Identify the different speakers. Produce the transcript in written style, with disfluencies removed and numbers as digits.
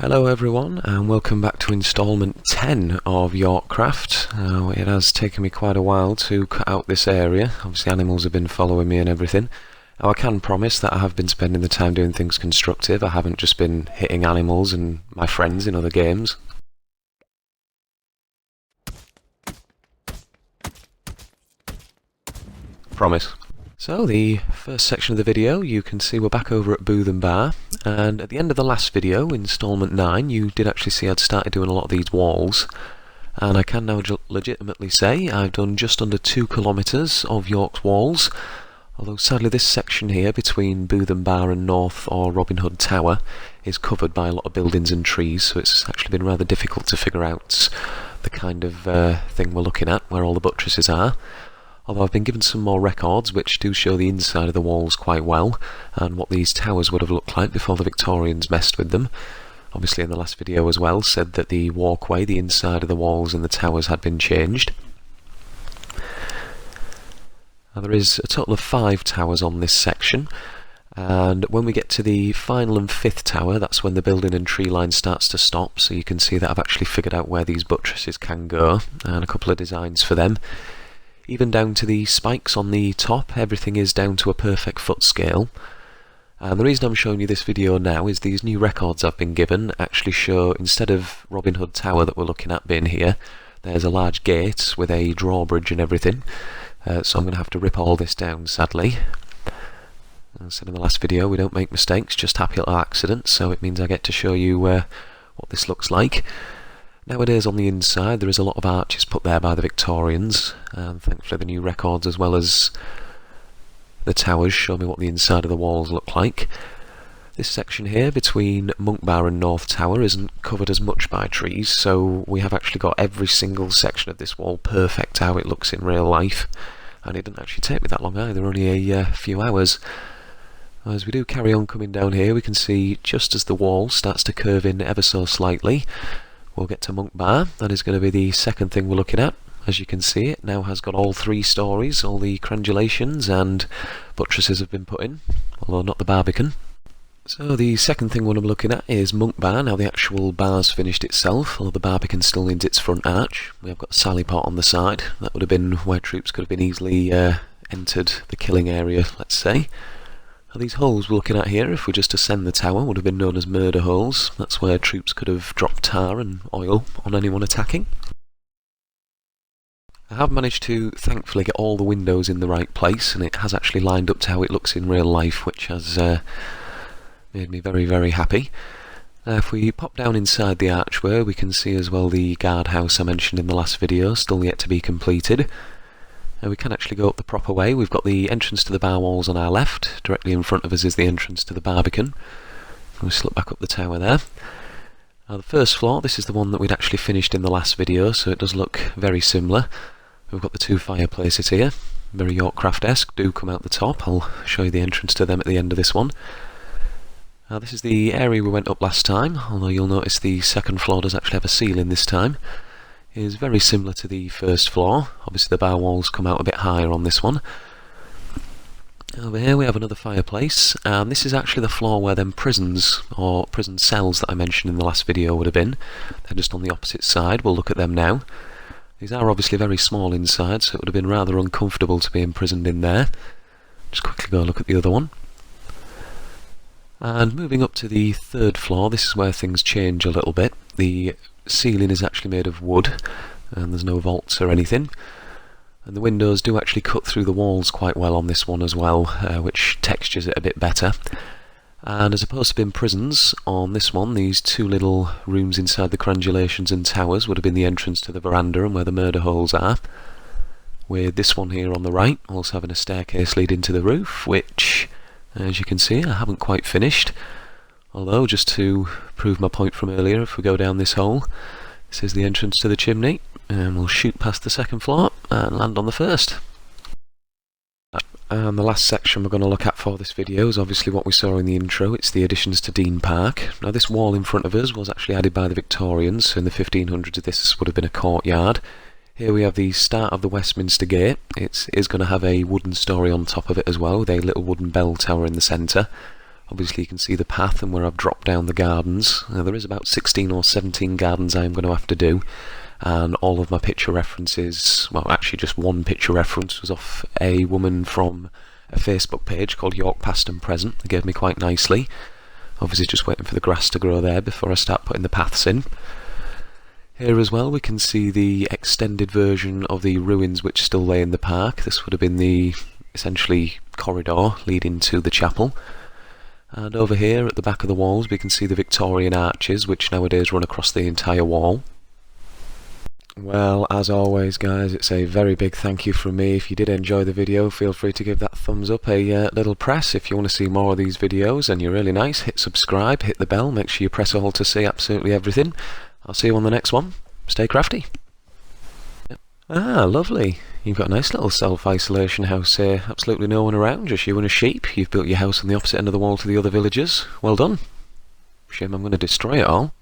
Speaker 1: Hello everyone, and welcome back to installment 10 of Yorkcraft. It has taken me quite a while to cut out this area. Obviously animals have been following me and everything. Now I can promise that I have been spending the time doing things constructive. I haven't just been hitting animals and my friends in other games. Promise. So the first section of the video, you can see we're back over at Monkbar, and at the end of the last video, installment 9, you did actually see I'd started doing a lot of these walls, and I can now legitimately say I've done just under 2 kilometres of York's walls, although sadly this section here between Monkbar and North or Robin Hood Tower is covered by a lot of buildings and trees, so it's actually been rather difficult to figure out the kind of thing we're looking at, where all the buttresses are. Although I've been given some more records which do show the inside of the walls quite well, and what these towers would have looked like before the Victorians messed with them. Obviously in the last video as well said that the walkway, the inside of the walls and the towers had been changed. Now there is a total of 5 towers on this section, and when we get to the final and 5th tower, that's when the building and tree line starts to stop, so you can see that I've actually figured out where these buttresses can go, and a couple of designs for them. Even down to the spikes on the top, everything is down to a perfect foot scale. And the reason I'm showing you this video now is these new records I've been given actually show, instead of Robin Hood Tower that we're looking at being here, there's a large gate with a drawbridge and everything. So I'm going to have to rip all this down, sadly. As I said in the last video, we don't make mistakes, just happy little accidents, so it means I get to show you what this looks like. Nowadays on the inside there is a lot of arches put there by the Victorians, and thankfully the new records as well as the towers show me what the inside of the walls look like. This section here between Monkbar and North Tower isn't covered as much by trees, so we have actually got every single section of this wall perfect how it looks in real life, and it didn't actually take me that long either, only a few hours. As we do carry on coming down here, we can see just as the wall starts to curve in ever so slightly, we'll get to Monkbar. That is going to be the second thing we're looking at. As you can see, it now has got all 3 stories, all the crangulations and buttresses have been put in, although not the barbican. So the second thing what I'm looking at is Monkbar. Now the actual bar's finished itself, although the barbican still needs its front arch. We have got a sally port on the side. That would have been where troops could have been easily entered the killing area, let's say. Now these holes we're looking at here, if we just ascend the tower, would have been known as murder holes. That's where troops could have dropped tar and oil on anyone attacking. I have managed to thankfully get all the windows in the right place, and it has actually lined up to how it looks in real life, which has made me very, very happy. If we pop down inside the archway, we can see as well the guardhouse I mentioned in the last video, still yet to be completed. We can actually go up the proper way. We've got the entrance to the bar walls on our left. Directly in front of us is the entrance to the barbican. We'll slip back up the tower there. Now the first floor, this is the one that we'd actually finished in the last video, so it does look very similar. We've got the 2 fireplaces here, very Yorkcraft-esque, do come out the top. I'll show you the entrance to them at the end of this one. Now this is the area we went up last time, although you'll notice the second floor does actually have a ceiling this time. It is very similar to the first floor. Obviously the bar walls come out a bit higher on this one. Over here we have another fireplace, and this is actually the floor where them prisons, or prison cells that I mentioned in the last video would have been. They're just on the opposite side. We'll look at them now. These are obviously very small inside, so it would have been rather uncomfortable to be imprisoned in there. Just quickly go look at the other one. And moving up to the 3rd floor, this is where things change a little bit. The ceiling is actually made of wood, and there's no vaults or anything. And the windows do actually cut through the walls quite well on this one as well, which textures it a bit better. And as opposed to being prisons, on this one, these 2 little rooms inside the crangulations and towers would have been the entrance to the veranda and where the murder holes are. With this one here on the right, also having a staircase leading to the roof, which, as you can see, I haven't quite finished. Although, just to prove my point from earlier, if we go down this hole, this is the entrance to the chimney, and we'll shoot past the 2nd floor and land on the 1st. And the last section we're going to look at for this video is obviously what we saw in the intro. It's the additions to Dean Park. Now this wall in front of us was actually added by the Victorians, so in the 1500s this would have been a courtyard. Here we have the start of the Westminster Gate. It is going to have a wooden storey on top of it as well, with a little wooden bell tower in the centre. Obviously you can see the path and where I've dropped down the gardens. There is about 16 or 17 gardens I am going to have to do, and all of my picture references, well actually just one picture reference was off a woman from a Facebook page called York Past and Present. They gave me quite nicely. Obviously just waiting for the grass to grow there before I start putting the paths in. Here as well we can see the extended version of the ruins which still lay in the park. This would have been the essentially corridor leading to the chapel. And over here at the back of the walls we can see the Victorian arches which nowadays run across the entire wall. Well, as always guys, it's a very big thank you from me. If you did enjoy the video, feel free to give that thumbs up a little press. If you want to see more of these videos and you're really nice, hit subscribe, hit the bell, make sure you press all to see absolutely everything. I'll see you on the next one. Stay crafty. Ah, lovely. You've got a nice little self-isolation house here. Absolutely no one around, just you and a sheep. You've built your house on the opposite end of the wall to the other villagers. Well done. Shame I'm going to destroy it all.